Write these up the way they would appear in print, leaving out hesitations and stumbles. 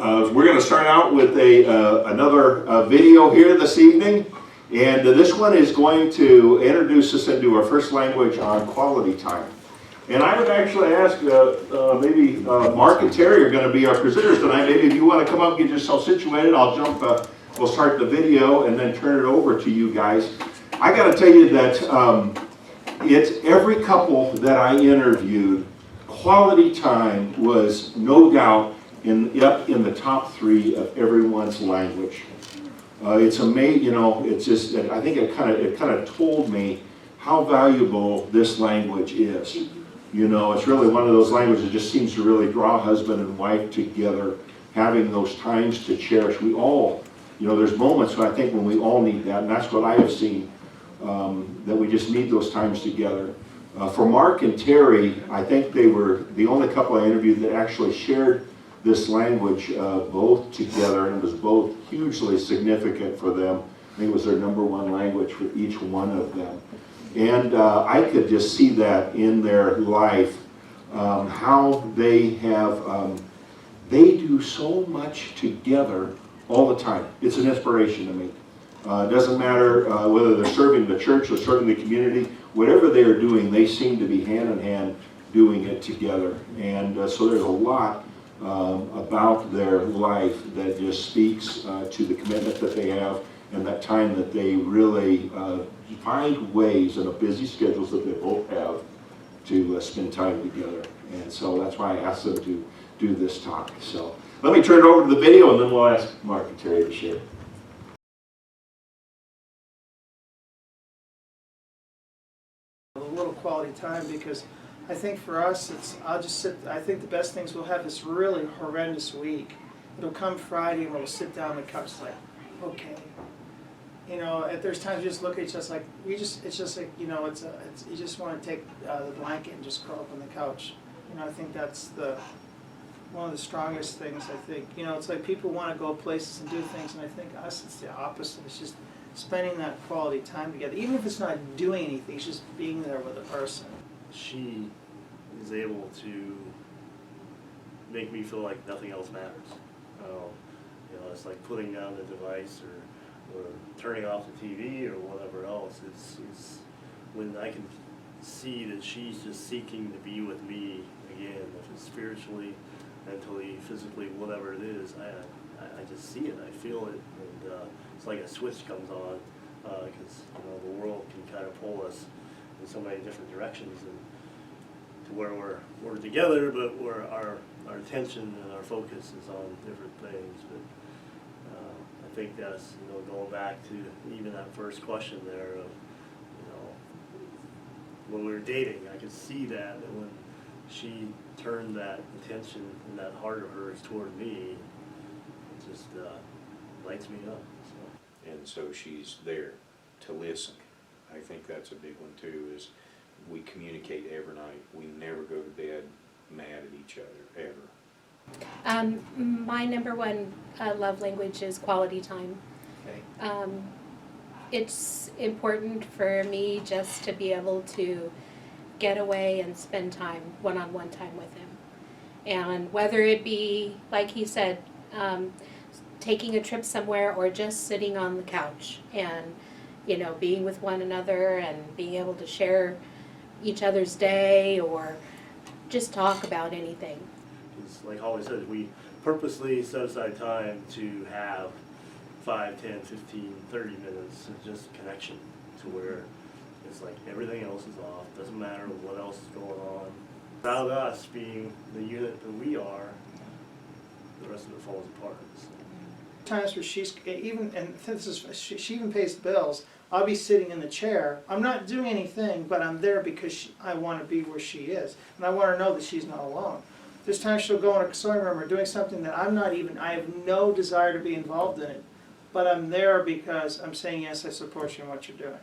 We're going to start out with another video here this evening, and this one is going to introduce us into our first language on quality time. And I would actually ask, maybe Mark and Terry are going to be our presenters tonight. Maybe if you want to come up and get yourself situated, I'll jump, we'll start the video and then turn it over to you guys. I got to tell you that it's every couple that I interviewed, quality time was no doubt up in the top 3 of everyone's language. It's amazing, you know. It's just, I think it kind of told me how valuable this language is. You know, it's really one of those languages that just seems to really draw husband and wife together, having those times to cherish. We all, you know, there's moments when I think when we all need that, and that's what I have seen, that we just need those times together. For Mark and Terry, I think they were the only couple I interviewed that actually shared this language both together, and it was both hugely significant for them. I think it was their #1 language for each one of them. And I could just see that in their life, how they have, they do so much together all the time. It's an inspiration to me. It doesn't matter whether they're serving the church or serving the community, whatever they are doing, they seem to be hand in hand doing it together. And so there's a lot about their life that just speaks to the commitment that they have and that time that they really find ways in the busy schedules that they both have to spend time together. And so that's why I asked them to do this talk. So let me turn it over to the video, and then we'll ask Mark and Terry to share. A little quality time, because I think for us, I think the best things we'll have this really horrendous week. It'll come Friday and we'll sit down on the couch like, okay. You know, there's times you just look at each other like, it's just like, you know, you just want to take the blanket and just curl up on the couch. You know, I think that's one of the strongest things, I think. You know, it's like people want to go places and do things, and I think us, it's the opposite. It's just spending that quality time together. Even if it's not doing anything, it's just being there with a person. She is able to make me feel like nothing else matters. You know, it's like putting down the device or turning off the TV or whatever else. It's when I can see that she's just seeking to be with me again, if it's spiritually, mentally, physically, whatever it is, I just see it, I feel it, and it's like a switch comes on, because you know, the world can kind of pull us in so many different directions, and to where we're together, but where our attention and our focus is on different things. But I think that's, you know, going back to even that first question there of, you know, when we were dating, I could see that when she turned that attention and that heart of hers toward me, it just lights me up. So. And so she's there to listen. I think that's a big one too, is we communicate every night. We never go to bed mad at each other, ever. My #1 love language is quality time. Okay. It's important for me just to be able to get away and spend time, one-on-one time with him. And whether it be, like he said, taking a trip somewhere or just sitting on the couch and, you know, being with one another and being able to share each other's day or just talk about anything. Because like Holly said, we purposely set aside time to have 5, 10, 15, 30 minutes of just connection, to where it's like everything else is off, doesn't matter what else is going on. Without us being the unit that we are, the rest of it falls apart. So. Times where she's even, and this is, she even pays the bills. I'll be sitting in the chair. I'm not doing anything, but I'm there because I want to be where she is, and I want her to know that she's not alone. There's times she'll go in a sewing room or doing something that I have no desire to be involved in it, but I'm there because I'm saying, yes, I support you in what you're doing.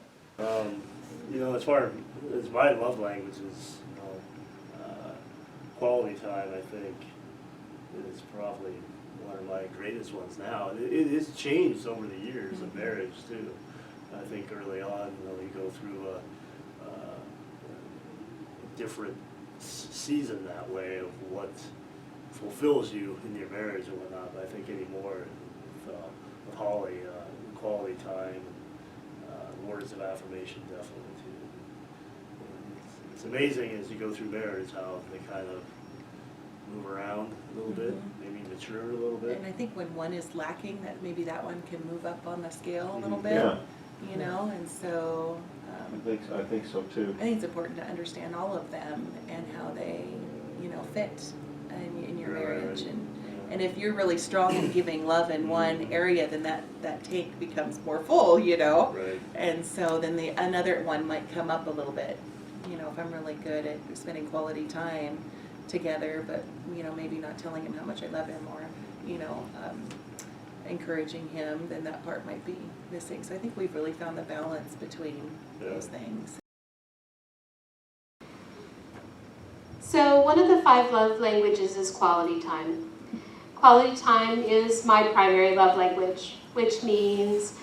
You know, as far as my love languages, you know, quality time, I think, is probably one of my greatest ones now. It's changed over the years of marriage too. I think early on, you know, you go through a different season that way of what fulfills you in your marriage and whatnot. But I think anymore with Holly, quality time, words of affirmation definitely too. It's amazing as you go through marriage how they kind of move around a little bit, maybe mature a little bit. And I think when one is lacking, that maybe that one can move up on the scale a little bit. Yeah. You know, and so I think so too. I think it's important to understand all of them and how they, you know, fit in your marriage. And if you're really strong in giving love in one area, then that tank becomes more full, you know. Right. And so then another one might come up a little bit. You know, if I'm really good at spending quality time together, but, you know, maybe not telling him how much I love him or, you know, encouraging him, then that part might be missing. So I think we've really found the balance between those things. So one of the 5 love languages is quality time. Quality time is my primary love language, which means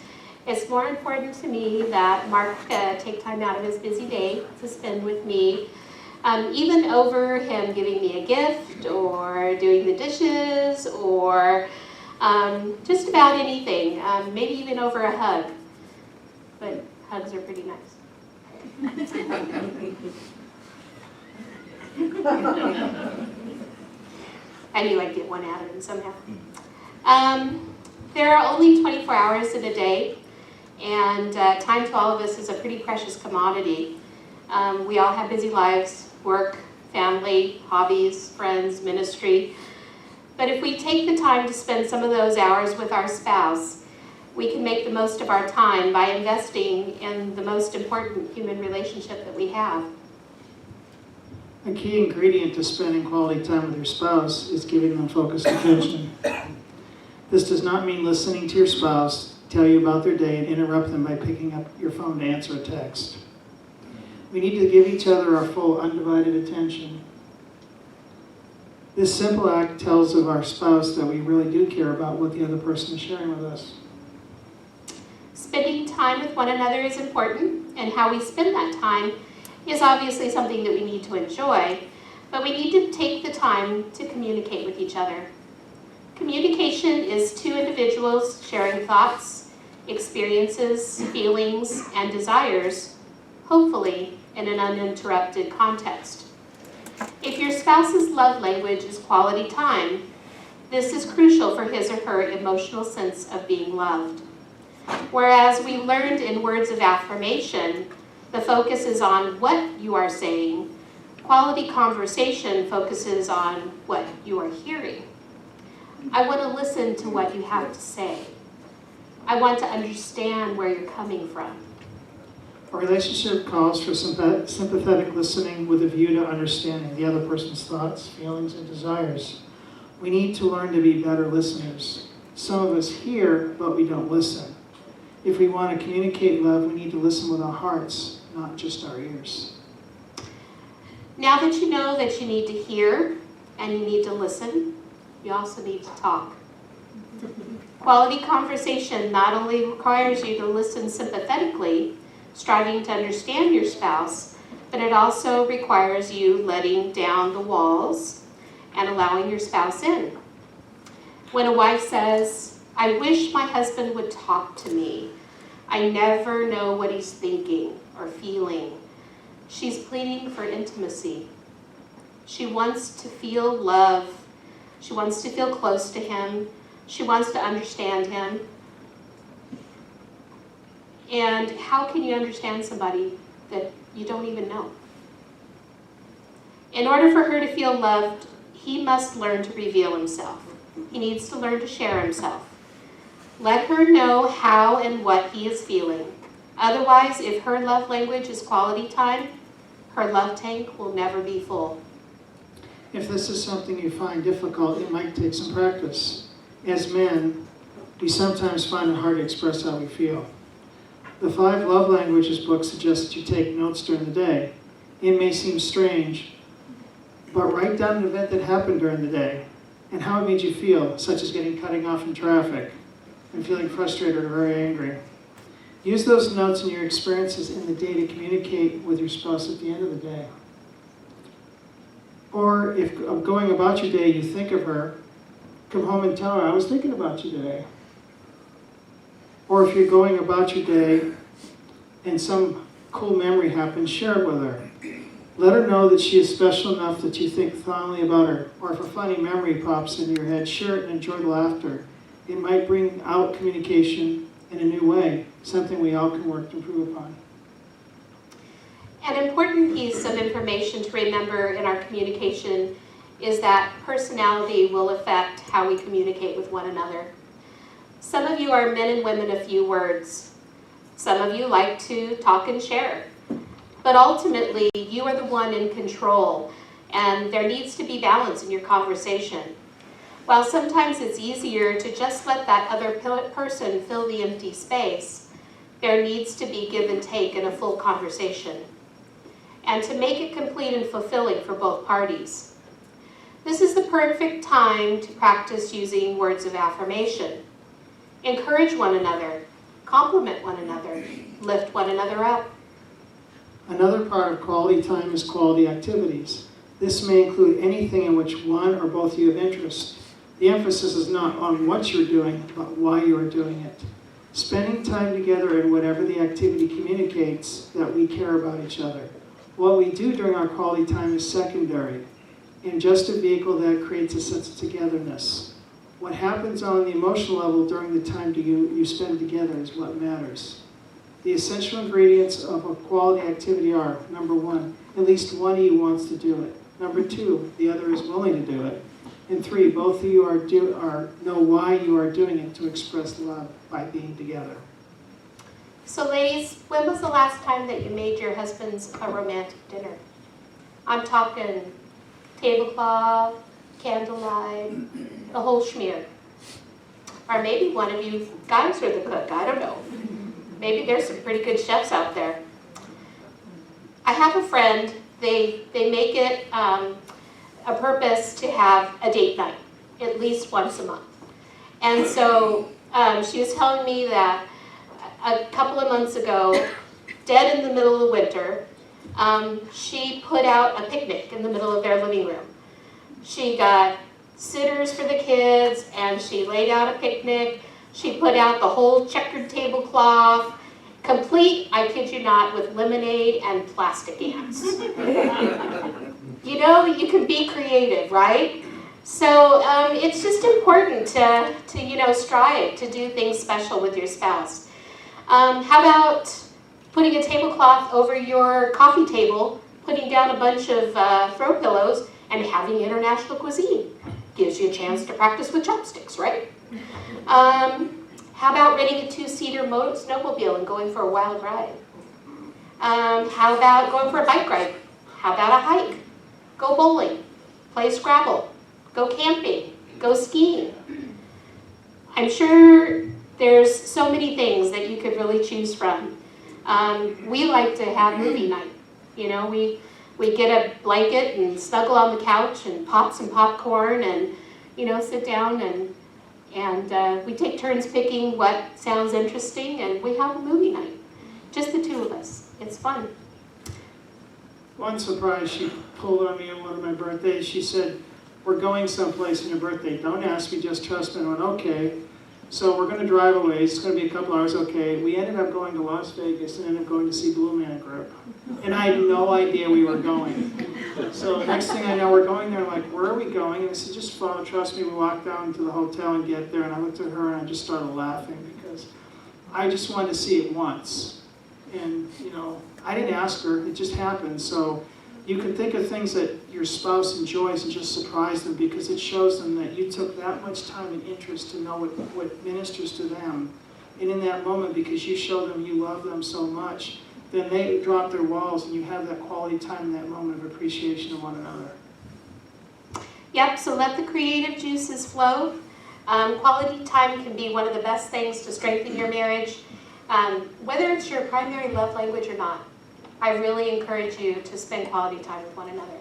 it's more important to me that Mark take time out of his busy day to spend with me, even over him giving me a gift or doing the dishes or just about anything, maybe even over a hug, but hugs are pretty nice. I knew I'd get one out of him somehow. There are only 24 hours in a day, and time to all of us is a pretty precious commodity. We all have busy lives, work, family, hobbies, friends, ministry. But if we take the time to spend some of those hours with our spouse, we can make the most of our time by investing in the most important human relationship that we have. A key ingredient to spending quality time with your spouse is giving them focused attention. This does not mean listening to your spouse tell you about their day and interrupt them by picking up your phone to answer a text. We need to give each other our full undivided attention. This simple act tells of our spouse that we really do care about what the other person is sharing with us. Spending time with one another is important, and how we spend that time is obviously something that we need to enjoy, but we need to take the time to communicate with each other. Communication is 2 individuals sharing thoughts, experiences, feelings, and desires, hopefully in an uninterrupted context. If your spouse's love language is quality time, this is crucial for his or her emotional sense of being loved. Whereas we learned in words of affirmation, the focus is on what you are saying. Quality conversation focuses on what you are hearing. I want to listen to what you have to say. I want to understand where you're coming from. A relationship calls for sympathetic listening with a view to understanding the other person's thoughts, feelings, and desires. We need to learn to be better listeners. Some of us hear, but we don't listen. If we want to communicate love, we need to listen with our hearts, not just our ears. Now that you know that you need to hear and you need to listen, you also need to talk. Quality conversation not only requires you to listen sympathetically, striving to understand your spouse, but it also requires you letting down the walls and allowing your spouse in. When a wife says, "I wish my husband would talk to me. I never know what he's thinking or feeling," she's pleading for intimacy. She wants to feel love. She wants to feel close to him. She wants to understand him. And how can you understand somebody that you don't even know? In order for her to feel loved, he must learn to reveal himself. He needs to learn to share himself. Let her know how and what he is feeling. Otherwise, if her love language is quality time, her love tank will never be full. If this is something you find difficult, it might take some practice. As men, we sometimes find it hard to express how we feel. The 5 Love Languages book suggests that you take notes during the day. It may seem strange, but write down an event that happened during the day and how it made you feel, such as getting cutting off in traffic and feeling frustrated or very angry. Use those notes and your experiences in the day to communicate with your spouse at the end of the day. Or if going about your day, you think of her, come home and tell her, I was thinking about you today. Or if you're going about your day and some cool memory happens, share it with her. Let her know that she is special enough that you think fondly about her. Or if a funny memory pops into your head, share it and enjoy the laughter. It might bring out communication in a new way, something we all can work to improve upon. An important piece of information to remember in our communication is that personality will affect how we communicate with one another. Some of you are men and women of few words. Some of you like to talk and share. But ultimately, you are the one in control, and there needs to be balance in your conversation. While sometimes it's easier to just let that other person fill the empty space, there needs to be give and take in a full conversation, and to make it complete and fulfilling for both parties. This is the perfect time to practice using words of affirmation. Encourage one another, compliment one another, lift one another up. Another part of quality time is quality activities. This may include anything in which one or both of you have interest. The emphasis is not on what you're doing, but why you are doing it. Spending time together in whatever the activity communicates that we care about each other. What we do during our quality time is secondary, and just a vehicle that creates a sense of togetherness. What happens on the emotional level during the time you spend together is what matters. The essential ingredients of a quality activity are, number one, at least one of you wants to do it. Number two, the other is willing to do it. And three, both of you know why you are doing it to express love by being together. So ladies, when was the last time that you made your husbands a romantic dinner? I'm talking tablecloth, candlelight, the whole schmear. Or maybe one of you guys are the cook, I don't know. Maybe there's some pretty good chefs out there. I have a friend, they make it a purpose to have a date night, at least once a month. And so she was telling me that a couple of months ago, dead in the middle of winter, she put out a picnic in the middle of their living room. She got sitters for the kids, and she laid out a picnic. She put out the whole checkered tablecloth, complete, I kid you not, with lemonade and plastic ants. You know, you can be creative, right? So it's just important to strive to do things special with your spouse. How about putting a tablecloth over your coffee table, putting down a bunch of throw pillows, and having international cuisine? Gives you a chance to practice with chopsticks, right? How about renting a two-seater snowmobile and going for a wild ride? How about going for a bike ride? How about a hike? Go bowling, play Scrabble, go camping, go skiing. I'm sure there's so many things that you could really choose from. We like to have movie night. You know, we get a blanket and snuggle on the couch and pop some popcorn and, sit down and we take turns picking what sounds interesting, and we have a movie night. Just the two of us. It's fun. One surprise she pulled on me on one of my birthdays. She said, we're going someplace on your birthday. Don't ask me, just trust me. I went, okay. So we're going to drive away. It's going to be a couple hours. Okay. We ended up going to Las Vegas and ended up going to see Blue Man Group. And I had no idea we were going. So next thing I know, we're going there. I'm like, where are we going? And I said, just follow, trust me. We walked down to the hotel and get there. And I looked at her and I just started laughing because I just wanted to see it once. And, I didn't ask her. It just happened. So you can think of things that your spouse enjoys and just surprise them, because it shows them that you took that much time and interest to know what ministers to them. And in that moment, because you show them you love them so much, then they drop their walls and you have that quality time in that moment of appreciation of one another. Yep, so let the creative juices flow. Quality time can be one of the best things to strengthen your marriage, whether it's your primary love language or not. I really encourage you to spend quality time with one another.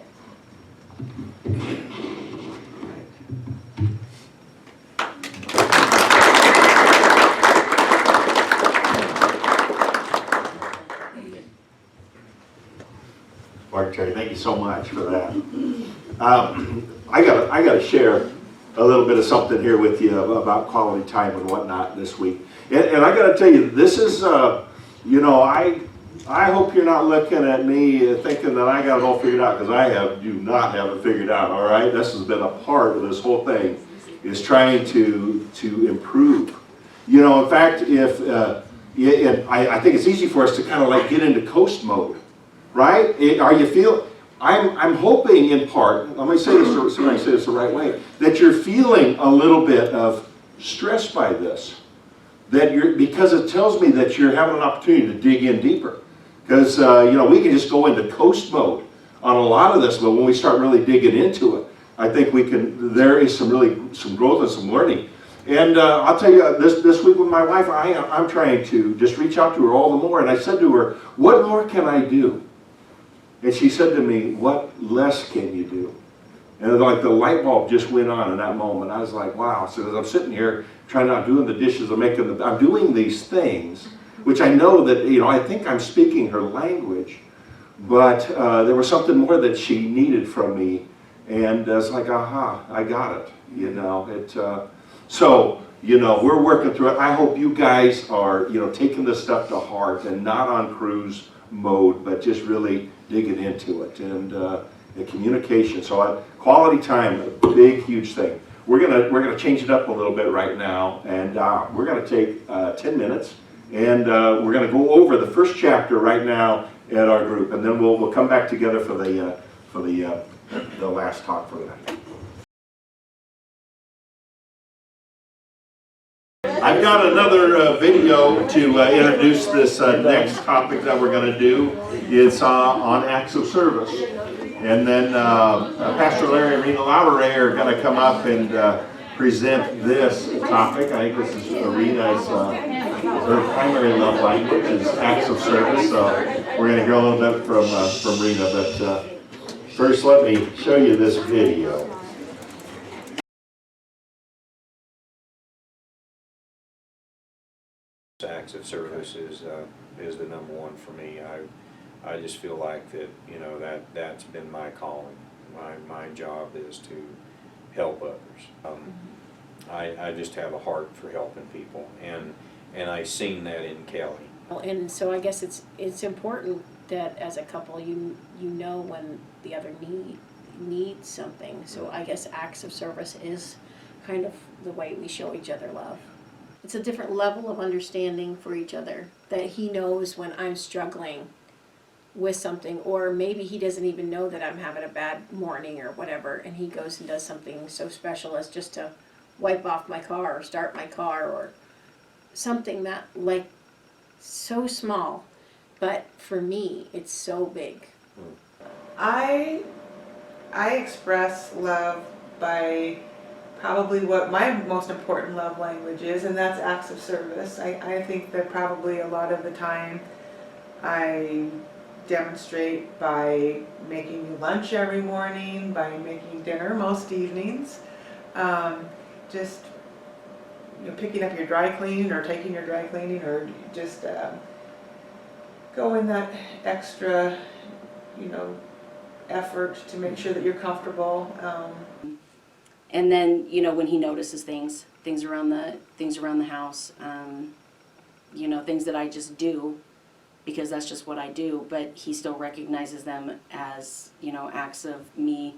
Mark, Terry, thank you so much for that. I gotta share a little bit of something here with you about quality time and whatnot this week. And I gotta tell you, this is, you know, I hope you're not looking at me thinking that I got it all figured out, because I do not have it figured out, all right? This has been a part of this whole thing, is trying to improve. You know, in fact, if, and I think it's easy for us to kind of like get into coast mode, right? Are you feel? I'm hoping in part, let me say this the right way, that you're feeling a little bit of stress by this. Because it tells me that you're having an opportunity to dig in deeper. Because, you know, we can just go into coast mode on a lot of this, but when we start really digging into it, I think there is some growth and some learning. And I'll tell you, this week with my wife, I'm trying to just reach out to her all the more. And I said to her, what more can I do? And she said to me, what less can you do? And like the light bulb just went on in that moment. I was like, wow. So as I'm sitting here trying not doing the dishes, I'm doing these things, which I know that, you know, I think I'm speaking her language, but there was something more that she needed from me. And I was like, aha, I got it, you know. So, you know, we're working through it. I hope you guys are, you know, taking this stuff to heart and not on cruise mode, but just really digging into it. And the communication. So quality time, a big, huge thing. We're gonna change it up a little bit right now, and we're gonna take 10 minutes, and we're gonna go over the first chapter right now at our group, and then we'll come back together for the last talk for the night. I've got another video to introduce this next topic that we're going to do. It's on acts of service. And then Pastor Larry and Rena Louderay are going to come up and present this topic. I think this is Rena's, her primary love language is acts of service. So we're going to hear a little bit from Rena. But first, let me show you this video. Acts of service is the number one for me. I just feel like that, you know, that's been my calling. My job is to help others. I just have a heart for helping people, and I've seen that in Kelly. And so I guess it's important that as a couple you know when the other needs something. So I guess acts of service is kind of the way we show each other love. It's a different level of understanding for each other, that he knows when I'm struggling with something, or maybe he doesn't even know that I'm having a bad morning or whatever, and he goes and does something so special as just to wipe off my car or start my car, or something that, like, so small, but for me it's so big. I express love by probably what my most important love language is, and that's acts of service. I think that probably a lot of the time I demonstrate by making you lunch every morning, by making dinner most evenings, just, you know, picking up your dry cleaning or taking your dry cleaning, or just going that extra, you know, effort to make sure that you're comfortable. And then, you know, when he notices things around the house, you know, things that I just do because that's just what I do, but he still recognizes them as, you know, acts of me,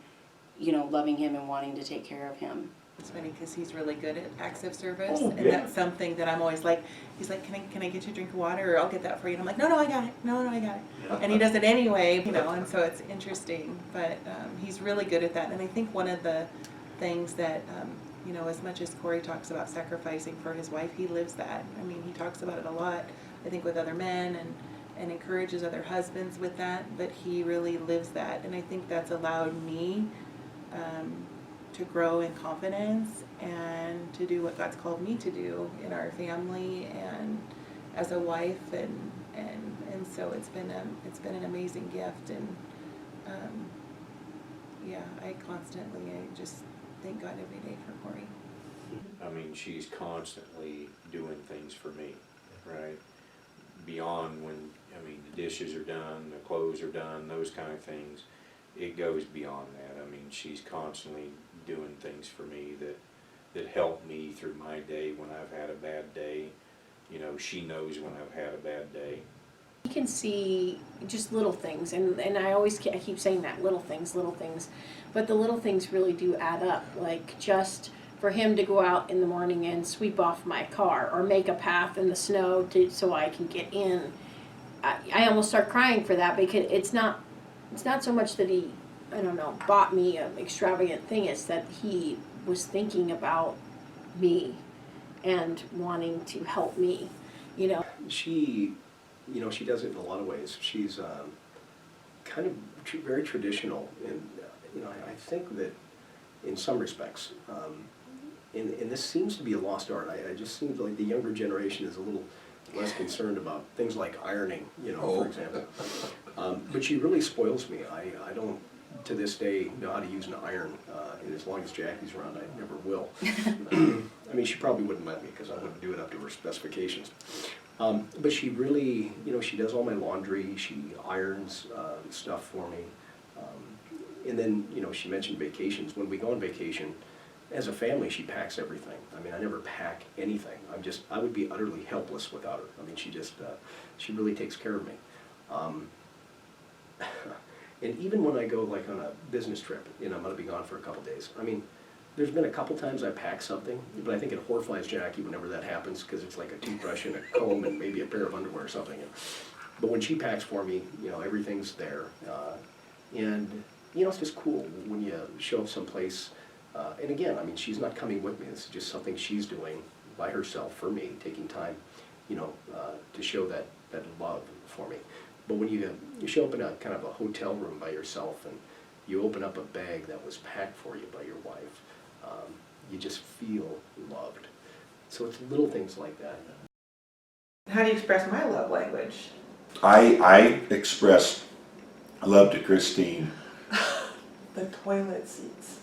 you know, loving him and wanting to take care of him. It's funny because he's really good at acts of service, Oh, and yeah. that's something that I'm always like, he's like, can I get you a drink of water, or I'll get that for you, and I'm like, no, I got it, no, I got it, and he does it anyway, you know, and so it's interesting, but he's really good at that. And I think one of the things that, you know, as much as Corey talks about sacrificing for his wife, he lives that. I mean, he talks about it a lot, I think, with other men, and encourages other husbands with that, but he really lives that, and I think that's allowed me to grow in confidence and to do what God's called me to do in our family and as a wife, and so it's been an amazing gift, and yeah, I just thank God every day for Corey. I mean, she's constantly doing things for me, right? Beyond when, I mean, the dishes are done, the clothes are done, those kind of things. it goes beyond that. I mean, she's constantly doing things for me that help me through my day when I've had a bad day. You know, she knows when I've had a bad day. You can see just little things, and I keep saying that, little things, but the little things really do add up. Like just for him to go out in the morning and sweep off my car or make a path in the snow so I can get in. I almost start crying for that, because it's not so much that he, I don't know, bought me an extravagant thing. It's that he was thinking about me and wanting to help me, you know. She, you know, she does it in a lot of ways. She's kind of very traditional, and you know, I think that in some respects, and this seems to be a lost art. I just seem like the younger generation is a little less concerned about things like ironing, you know, for example. But she really spoils me. I don't, to this day, know how to use an iron, and as long as Jackie's around, I never will. I mean, she probably wouldn't let me, because I wouldn't do it up to her specifications. But she really, you know, she does all my laundry, she irons stuff for me. And then, you know, she mentioned vacations. When we go on vacation, as a family, she packs everything. I mean, I never pack anything. I would be utterly helpless without her. I mean, she really takes care of me. And even when I go like on a business trip, you know, I'm gonna be gone for a couple days. I mean, there's been a couple times I pack something, but I think it horrifies Jackie whenever that happens, because it's like a toothbrush and a comb and maybe a pair of underwear or something. But when she packs for me, you know, everything's there. And, you know, it's just cool when you show up someplace. And again, I mean, she's not coming with me. This is just something she's doing by herself for me, taking time, you know, to show that love for me. But when you show up in a kind of a hotel room by yourself and you open up a bag that was packed for you by your wife, you just feel loved. So it's little things like that. How do you express my love language? I express love to Christine. The toilet seats.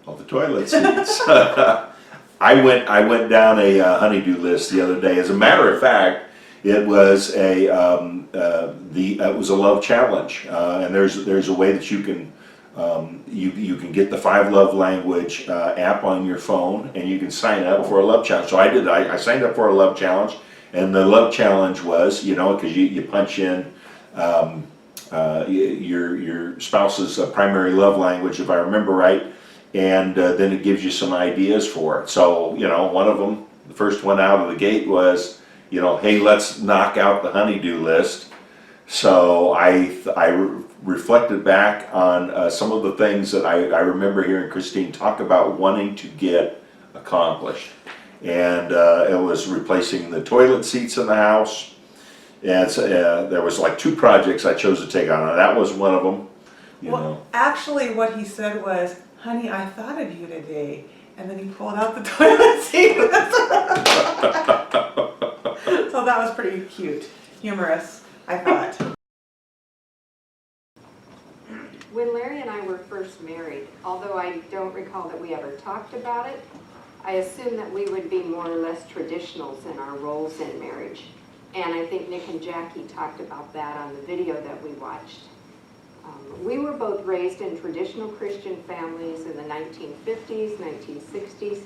Oh, the toilet seats. I went down a honeydew list the other day. As a matter of fact, it was it was a love challenge, and there's a way that you can you can get the 5 Love Language app on your phone, and you can sign up for a love challenge. So I did. I signed up for a love challenge, and the love challenge was, you know, because you punch in your spouse's primary love language, if I remember right, and then it gives you some ideas for it. So, you know, one of them, the first one out of the gate was, you know, hey, let's knock out the honeydew list. So I reflected back on some of the things that I remember hearing Christine talk about wanting to get accomplished. And it was replacing the toilet seats in the house. And there was like 2 projects I chose to take on, and that was one of them. You know. Actually, what he said was, honey, I thought of you today. And then he pulled out the toilet seat. So that was pretty cute. Humorous, I thought. When Larry and I were first married, although I don't recall that we ever talked about it, I assumed that we would be more or less traditionals in our roles in marriage. And I think Nick and Jackie talked about that on the video that we watched. We were both raised in traditional Christian families in the 1950s, 1960s,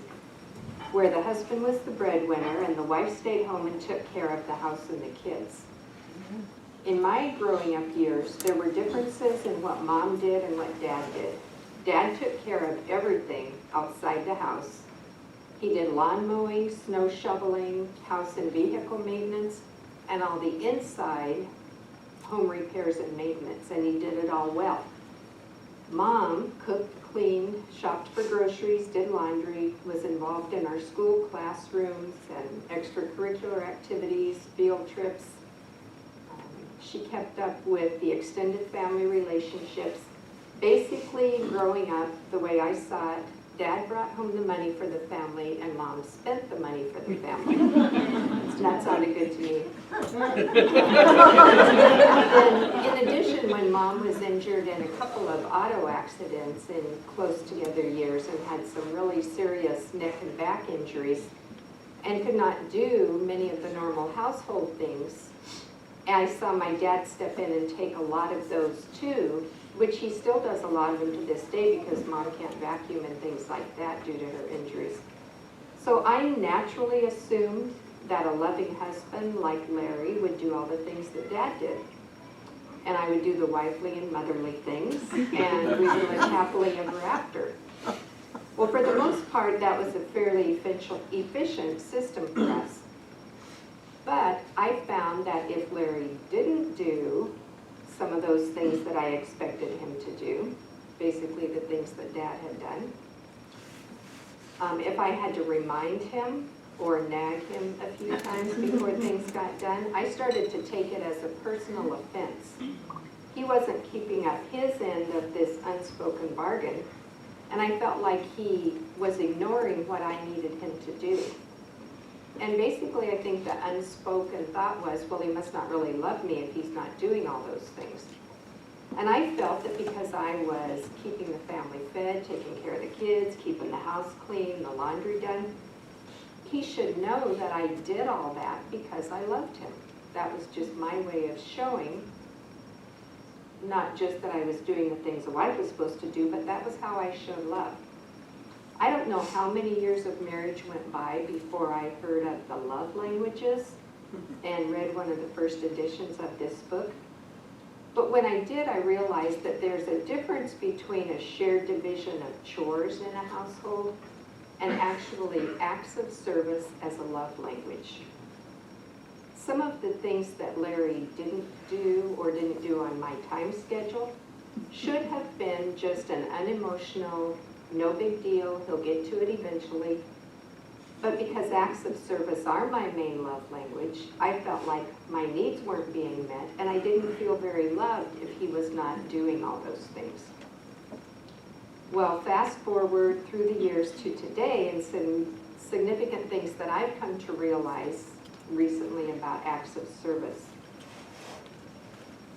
where the husband was the breadwinner and the wife stayed home and took care of the house and the kids. In my growing up years, there were differences in what Mom did and what Dad did. Dad took care of everything outside the house. He did lawn mowing, snow shoveling, house and vehicle maintenance, and all the inside home repairs and maintenance, and he did it all well. Mom cooked, cleaned, shopped for groceries, did laundry, was involved in our school classrooms and extracurricular activities, field trips. She kept up with the extended family relationships. Basically, growing up, the way I saw it, Dad brought home the money for the family and Mom spent the money for the family. That sounded good to me. In addition, when Mom was injured in a couple of auto accidents in close together years and had some really serious neck and back injuries and could not do many of the normal household things, I saw my dad step in and take a lot of those too. which he still does a lot of them to this day because mom can't vacuum and things like that due to her injuries. So I naturally assumed that a loving husband like Larry would do all the things that Dad did. And I would do the wifely and motherly things, and we would live happily ever after. Well, for the most part, that was a fairly efficient system for us. But I found that if Larry didn't do some of those things that I expected him to do, basically the things that Dad had done, if I had to remind him or nag him a few times before things got done, I started to take it as a personal offense. He wasn't keeping up his end of this unspoken bargain, and I felt like he was ignoring what I needed him to do. And basically, I think the unspoken thought was, well, he must not really love me if he's not doing all those things. And I felt that because I was keeping the family fed, taking care of the kids, keeping the house clean, the laundry done, he should know that I did all that because I loved him. That was just my way of showing, not just that I was doing the things a wife was supposed to do, but that was how I showed love. I don't know how many years of marriage went by before I heard of the love languages and read one of the first editions of this book. But when I did, I realized that there's a difference between a shared division of chores in a household and actually acts of service as a love language. Some of the things that Larry didn't do or didn't do on my time schedule should have been just an unemotional, no big deal, he'll get to it eventually. But because acts of service are my main love language, I felt like my needs weren't being met, and I didn't feel very loved if he was not doing all those things. Well, fast forward through the years to today, and some significant things that I've come to realize recently about acts of service.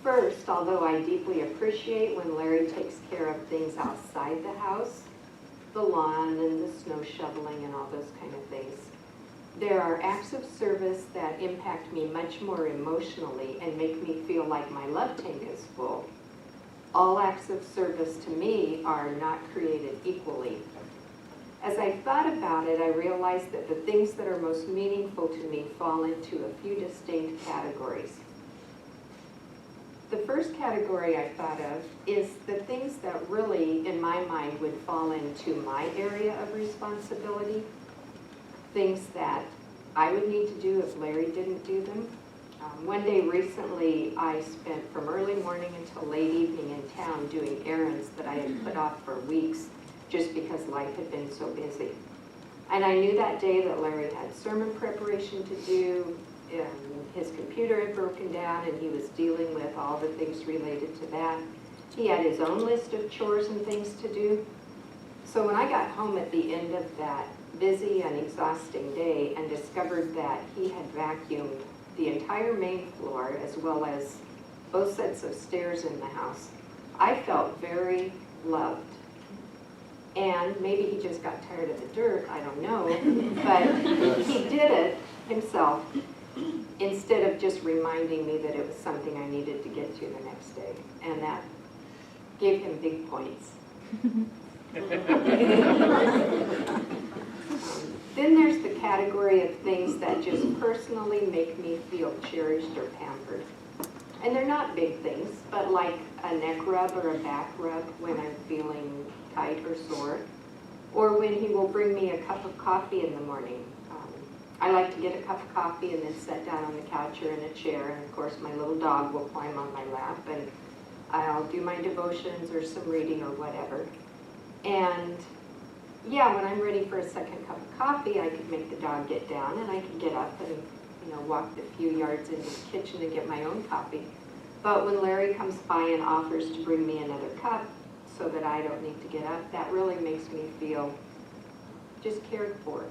First, although I deeply appreciate when Larry takes care of things outside the house, the lawn and the snow shoveling and all those kind of things, there are acts of service that impact me much more emotionally and make me feel like my love tank is full. All acts of service to me are not created equally. As I thought about it, I realized that the things that are most meaningful to me fall into a few distinct categories. The first category I thought of is the things that really, in my mind, would fall into my area of responsibility, things that I would need to do if Larry didn't do them. One day recently, I spent from early morning until late evening in town doing errands that I had put off for weeks just because life had been so busy. And I knew that day that Larry had sermon preparation to do, his computer had broken down and he was dealing with all the things related to that. He had his own list of chores and things to do. So when I got home at the end of that busy and exhausting day and discovered that he had vacuumed the entire main floor as well as both sets of stairs in the house, I felt very loved. And maybe he just got tired of the dirt, I don't know, but he did it himself instead of just reminding me that it was something I needed to get to the next day. And that gave him big points. Then there's the category of things that just personally make me feel cherished or pampered. And they're not big things, but like a neck rub or a back rub when I'm feeling tight or sore, or when he will bring me a cup of coffee in the morning. I like to get a cup of coffee and then sit down on the couch or in a chair, and of course my little dog will climb on my lap, and I'll do my devotions or some reading or whatever. And yeah, when I'm ready for a second cup of coffee, I could make the dog get down and I could get up and walk the few yards into the kitchen and get my own coffee. But when Larry comes by and offers to bring me another cup so that I don't need to get up, that really makes me feel just cared for.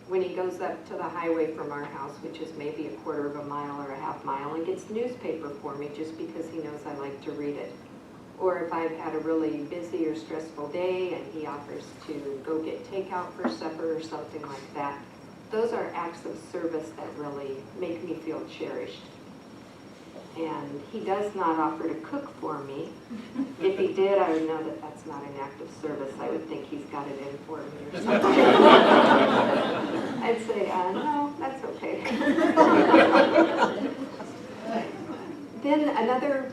When he goes up to the highway from our house, which is maybe a quarter of a mile or a half mile, and gets newspaper for me just because he knows I like to read it. Or if I've had a really busy or stressful day and he offers to go get takeout for supper or something like that, those are acts of service that really make me feel cherished. And he does not offer to cook for me. If he did, I would know that that's not an act of service. I would think he's got it in for me or something. I'd say, no, that's okay. Then another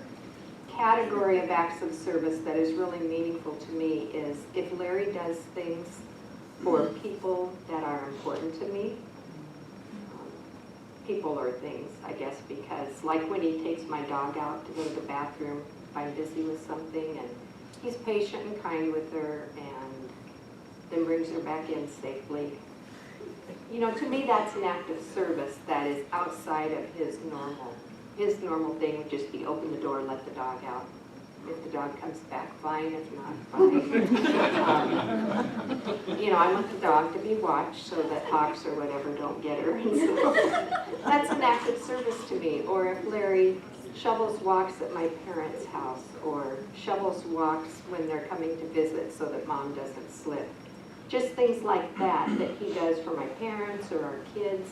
category of acts of service that is really meaningful to me is if Larry does things for people that are important to me. People or things, I guess, because like when he takes my dog out to go to the bathroom if I'm busy with something, and he's patient and kind with her and then brings her back in safely. You know, to me that's an act of service that is outside of his normal. His normal thing would just be open the door and let the dog out. If the dog comes back, fine. If not, fine. You know, I want the dog to be watched so that hawks or whatever don't get her. And so that's an act of service to me. Or if Larry shovels walks at my parents' house, or shovels walks when they're coming to visit so that mom doesn't slip. Just things like that he does for my parents or our kids.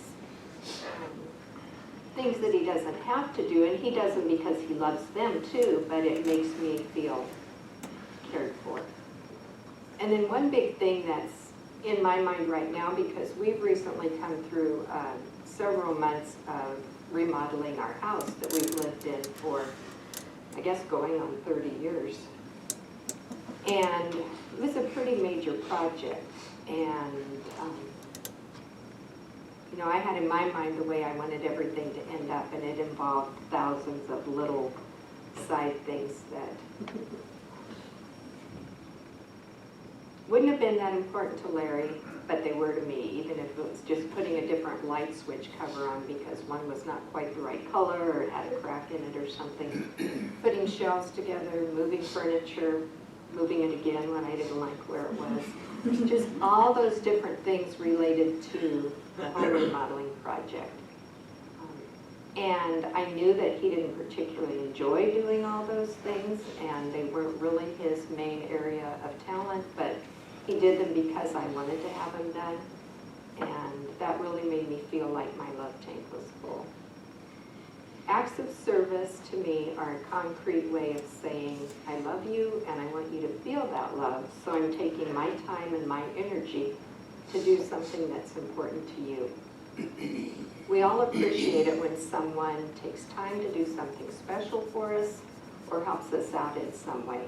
Things that he doesn't have to do, and he does them because he loves them too, but it makes me feel cared for. And then one big thing that's in my mind right now, because we've recently come through several months of remodeling our house that we've lived in for, I guess, going on 30 years. And it was a pretty major project, and you know, I had in my mind the way I wanted everything to end up, and it involved thousands of little side things that wouldn't have been that important to Larry, but they were to me, even if it was just putting a different light switch cover on because one was not quite the right color or it had a crack in it or something. Putting shelves together, moving furniture, moving it again when I didn't like where it was. Just all those different things related to the home remodeling project. And I knew that he didn't particularly enjoy doing all those things, and they weren't really his main area of talent, but he did them because I wanted to have them done, and that really made me feel like my love tank was full. Acts of service to me are a concrete way of saying, I love you and I want you to feel that love, so I'm taking my time and my energy to do something that's important to you. We all appreciate it when someone takes time to do something special for us or helps us out in some way.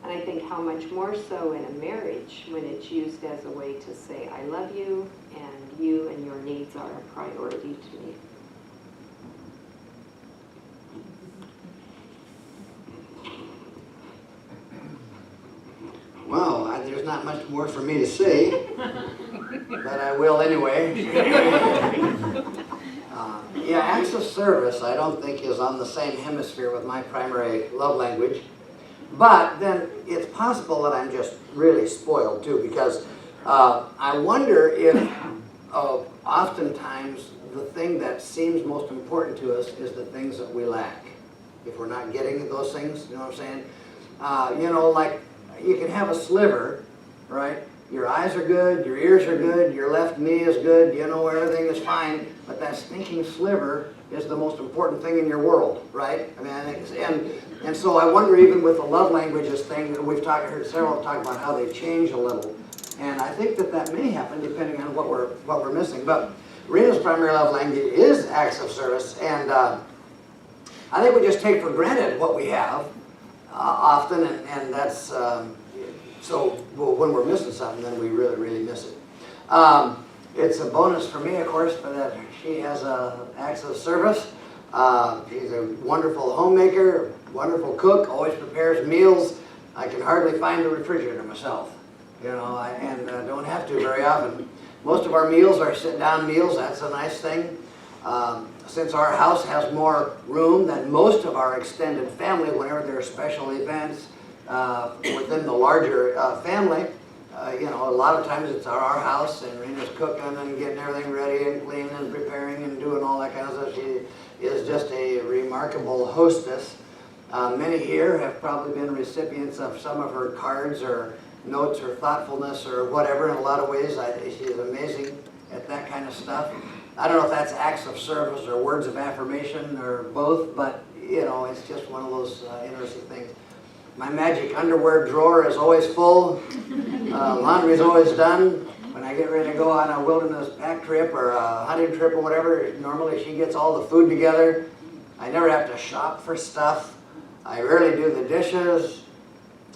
And I think how much more so in a marriage when it's used as a way to say, I love you and your needs are a priority to me. Well, there's not much more for me to say, but I will anyway. Yeah, acts of service I don't think is on the same hemisphere with my primary love language. But then it's possible that I'm just really spoiled too, because I wonder if oftentimes the thing that seems most important to us is the things that we lack. If we're not getting those things, you know what I'm saying? You know, like you can have a sliver, right? Your eyes are good, your ears are good, your left knee is good, you know, everything is fine, but that stinking sliver is the most important thing in your world, right? I mean, I think, and so I wonder, even with the love languages thing, we've heard several talk about how they change a little, and I think that may happen depending on what we're missing. But Rena's primary love language is acts of service, and I think we just take for granted what we have often, and that's so when we're missing something, then we really, really miss it. It's a bonus for me, of course, for that she has acts of service. She's a wonderful homemaker, wonderful cook, always prepares meals. I can hardly find the refrigerator myself, you know, and don't have to very often. Most of our meals are sit-down meals. That's a nice thing. Since our house has more room than most of our extended family, whenever there are special events within the larger family, you know, a lot of times it's our house, and Rena's cooking and getting everything ready and cleaning and preparing and doing all that kind of stuff. She is just a remarkable hostess. Many here have probably been recipients of some of her cards or notes or thoughtfulness or whatever. In a lot of ways, she's amazing at that kind of stuff. I don't know if that's acts of service or words of affirmation or both, but you know, it's just one of those interesting things. My magic underwear drawer is always full. Laundry is always done. When I get ready to go on a wilderness pack trip or a hunting trip or whatever, normally she gets all the food together. I never have to shop for stuff. I rarely do the dishes.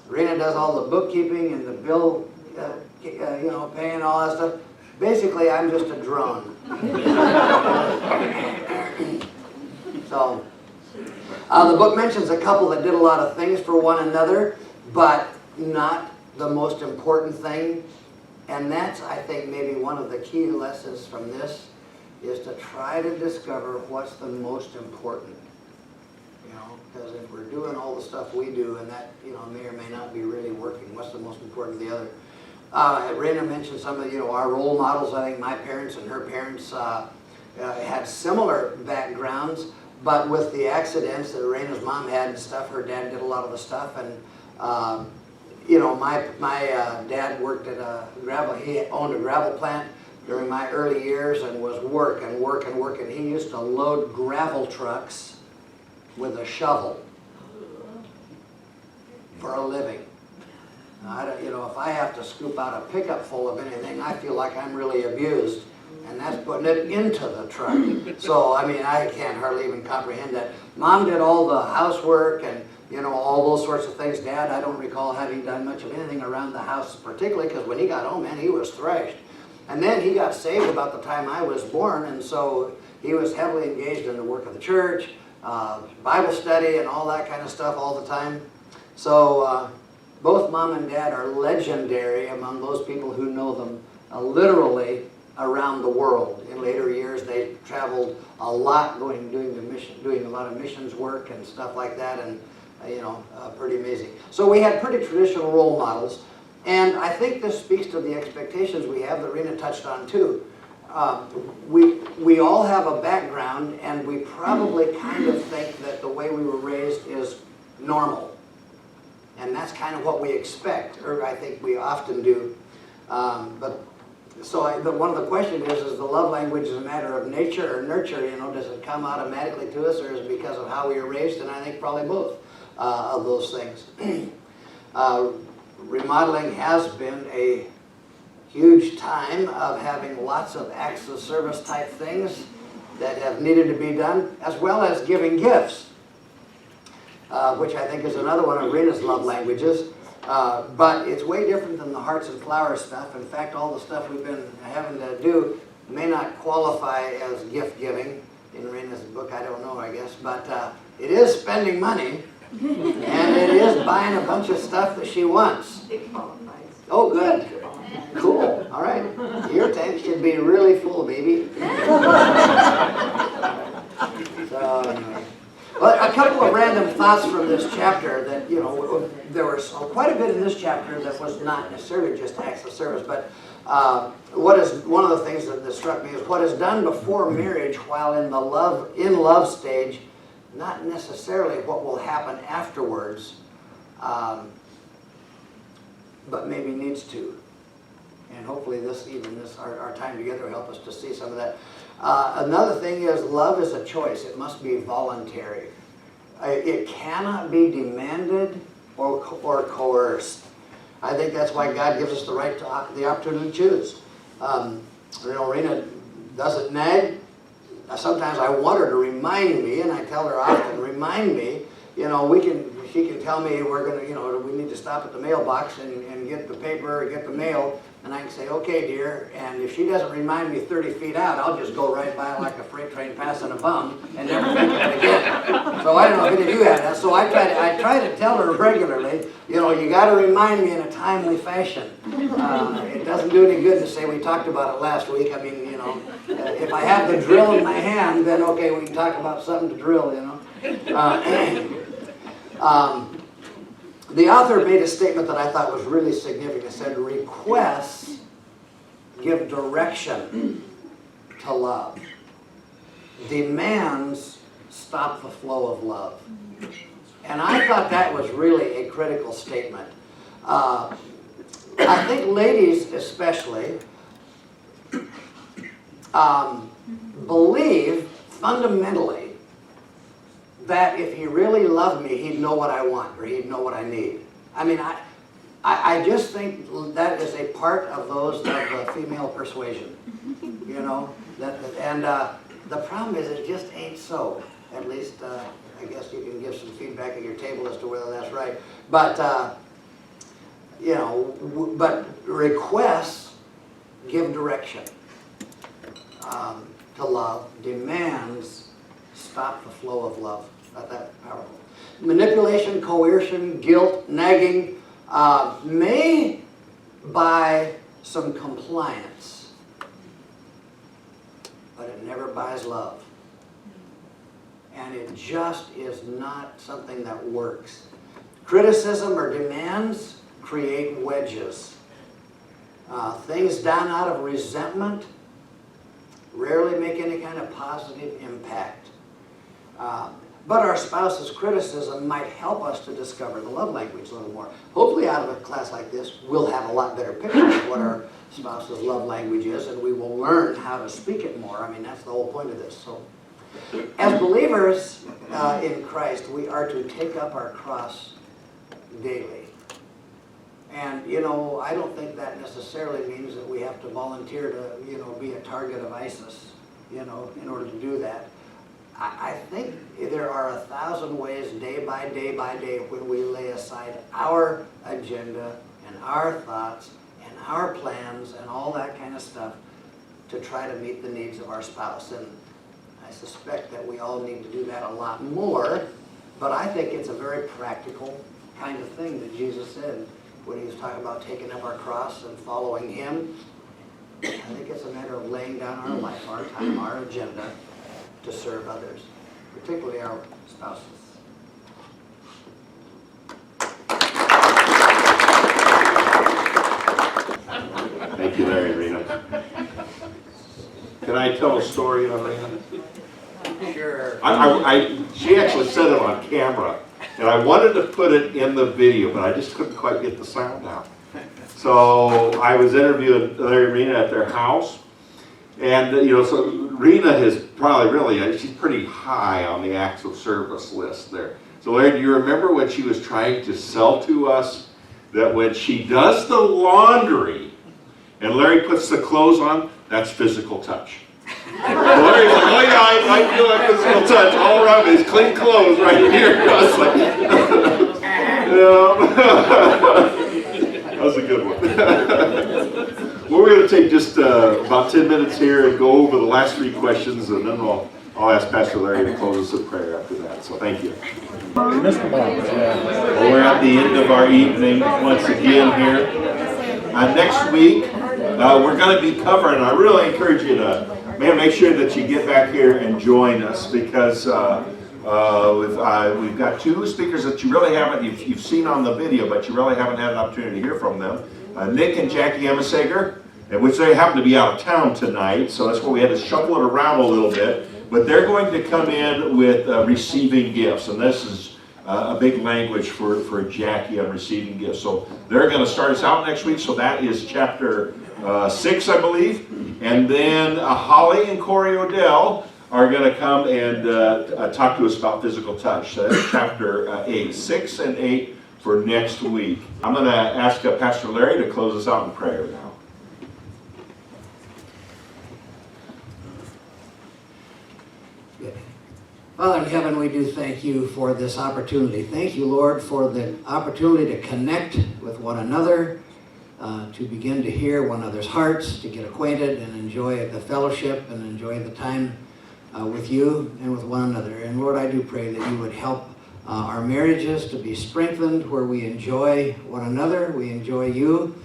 Rena does all the bookkeeping and the bill, you know, paying all that stuff. Basically, I'm just a drone. So, the book mentions a couple that did a lot of things for one another, but not the most important thing. And that's, I think, maybe one of the key lessons from this, is to try to discover what's the most important. You know, because if we're doing all the stuff we do and that, you know, may or may not be really working, what's the most important of the other? Rena mentioned some of, you know, our role models. I think my parents and her parents had similar backgrounds, but with the accidents that Rena's mom had and stuff, her dad did a lot of the stuff. And you know, my dad worked at he owned a gravel plant during my early years and was working. He used to load gravel trucks with a shovel for a living. I don't, you know, if I have to scoop out a pickup full of anything, I feel like I'm really abused, and that's putting it into the truck. So, I mean, I can't hardly even comprehend that. Mom did all the housework and, you know, all those sorts of things. Dad, I don't recall having done much of anything around the house, particularly because when he got home, man, he was thrashed. And then he got saved about the time I was born, and so he was heavily engaged in the work of the church, Bible study, and all that kind of stuff all the time. So, both Mom and Dad are legendary among those people who know them literally around the world. In later years, they traveled a lot, doing a lot of missions work and stuff like that, and you know, pretty amazing. So we had pretty traditional role models, and I think this speaks to the expectations we have that Rena touched on too. We all have a background, and we probably kind of think that the way we were raised is normal. And that's kind of what we expect, or I think we often do. One of the questions is the love language a matter of nature or nurture? You know, does it come automatically to us, or is it because of how we were raised? And I think probably both of those things. Remodeling has been a huge time of having lots of acts of service type things that have needed to be done, as well as giving gifts. Which I think is another one of Rena's love languages. But it's way different than the hearts and flowers stuff. In fact, all the stuff we've been having to do may not qualify as gift giving. In Rena's book, I don't know, I guess. But it is spending money, and it is buying a bunch of stuff that she wants. It qualifies. Oh, good. Cool. All right. Your tank should be really full, baby. So, anyway. Well, a couple of random thoughts from this chapter that, you know, there was quite a bit in this chapter that was not necessarily just acts of service, but one of the things that struck me is what is done before marriage while in the love stage, not necessarily what will happen afterwards, but maybe needs to. And hopefully our time together will help us to see some of that. Another thing is love is a choice. It must be voluntary. It cannot be demanded or coerced. I think that's why God gives us the opportunity to choose. You know, Rena doesn't nag. Sometimes I want her to remind me, and I tell her often, remind me. You know, she can tell me we need to stop at the mailbox and get the paper or get the mail. And I can say, okay, dear, and if she doesn't remind me 30 feet out, I'll just go right by like a freight train passing a bum and never think of it again. So I don't know if any of you have that. So I try to tell her regularly, you know, you got to remind me in a timely fashion. It doesn't do any good to say we talked about it last week. I mean, you know, if I have the drill in my hand, then okay, we can talk about something to drill, you know. The author made a statement that I thought was really significant. It said, requests give direction to love. Demands stop the flow of love. And I thought that was really a critical statement. I think ladies especially believe fundamentally that if he really loved me, he'd know what I want or he'd know what I need. I mean, I just think that is a part of those of female persuasion, you know. The problem is it just ain't so. At least I guess you can give some feedback at your table as to whether that's right. But you know, but requests give direction. To love, demands stop the flow of love. Not that powerful. Manipulation, coercion, guilt, nagging may buy some compliance, but it never buys love. And it just is not something that works. Criticism or demands create wedges. Things done out of resentment rarely make any kind of positive impact. But our spouse's criticism might help us to discover the love language a little more. Hopefully out of a class like this, we'll have a lot better picture of what our spouse's love language is, and we will learn how to speak it more. I mean, that's the whole point of this. So, as believers in Christ, we are to take up our cross daily. And, you know, I don't think that necessarily means that we have to volunteer to, you know, be a target of ISIS, you know, in order to do that. I think there are 1,000 ways, day by day by day, when we lay aside our agenda and our thoughts and our plans and all that kind of stuff to try to meet the needs of our spouse. And I suspect that we all need to do that a lot more, but I think it's a very practical kind of thing that Jesus said when he was talking about taking up our cross and following him. I think it's a matter of laying down our life, our time, our agenda to serve others, particularly our spouses. Thank you, Larry and Rena. Can I tell a story on Rena? Sure. She actually said it on camera, and I wanted to put it in the video, but I just couldn't quite get the sound out. So I was interviewing Larry and Rena at their house, and you know, so Rena is probably really, she's pretty high on the acts of service list there. So Larry, do you remember when she was trying to sell to us that when she does the laundry and Larry puts the clothes on, that's physical touch? Larry's like, oh yeah, I feel like physical touch all around me. It's clean clothes right here. I was like, that was a good one. Well, we're going to take just about 10 minutes here and go over the last 3 questions, and then I'll ask Pastor Larry to close us in prayer after that. So thank you. Well, we're at the end of our evening once again here. Next week, we're going to be covering, I really encourage you to make sure that you get back here and join us, because we've got 2 speakers that you really haven't, you've seen on the video, but you really haven't had an opportunity to hear from them. Nick and Jackie Emasager, which they happen to be out of town tonight, so that's why we had to shuffle it around a little bit. But they're going to come in with receiving gifts, and this is a big language for Jackie on receiving gifts. So they're going to start us out next week, so that is chapter 6, I believe. And then Holly and Corey Odell are going to come and talk to us about physical touch. So that's chapter 8, 6 and 8 for next week. I'm going to ask Pastor Larry to close us out in prayer now. Father in heaven, we do thank you for this opportunity. Thank you, Lord, for the opportunity to connect with one another, to begin to hear one another's hearts, to get acquainted and enjoy the fellowship and enjoy the time with you and with one another. And Lord, I do pray that you would help our marriages to be strengthened, where we enjoy one another, we enjoy you,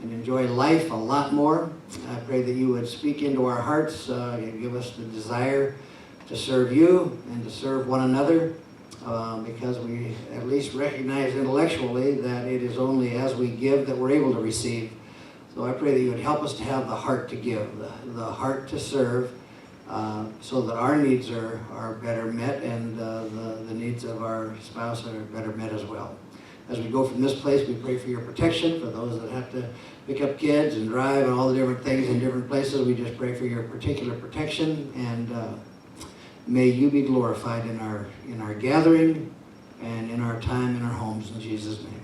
and enjoy life a lot more. I pray that you would speak into our hearts and give us the desire to serve you and to serve one another, because we at least recognize intellectually that it is only as we give that we're able to receive. So I pray that you would help us to have the heart to give, the heart to serve, so that our needs are better met, and the needs of our spouse are better met as well. As we go from this place, we pray for your protection, for those that have to pick up kids and drive and all the different things in different places. We just pray for your particular protection, and may you be glorified in our gathering and in our time in our homes, in Jesus' name.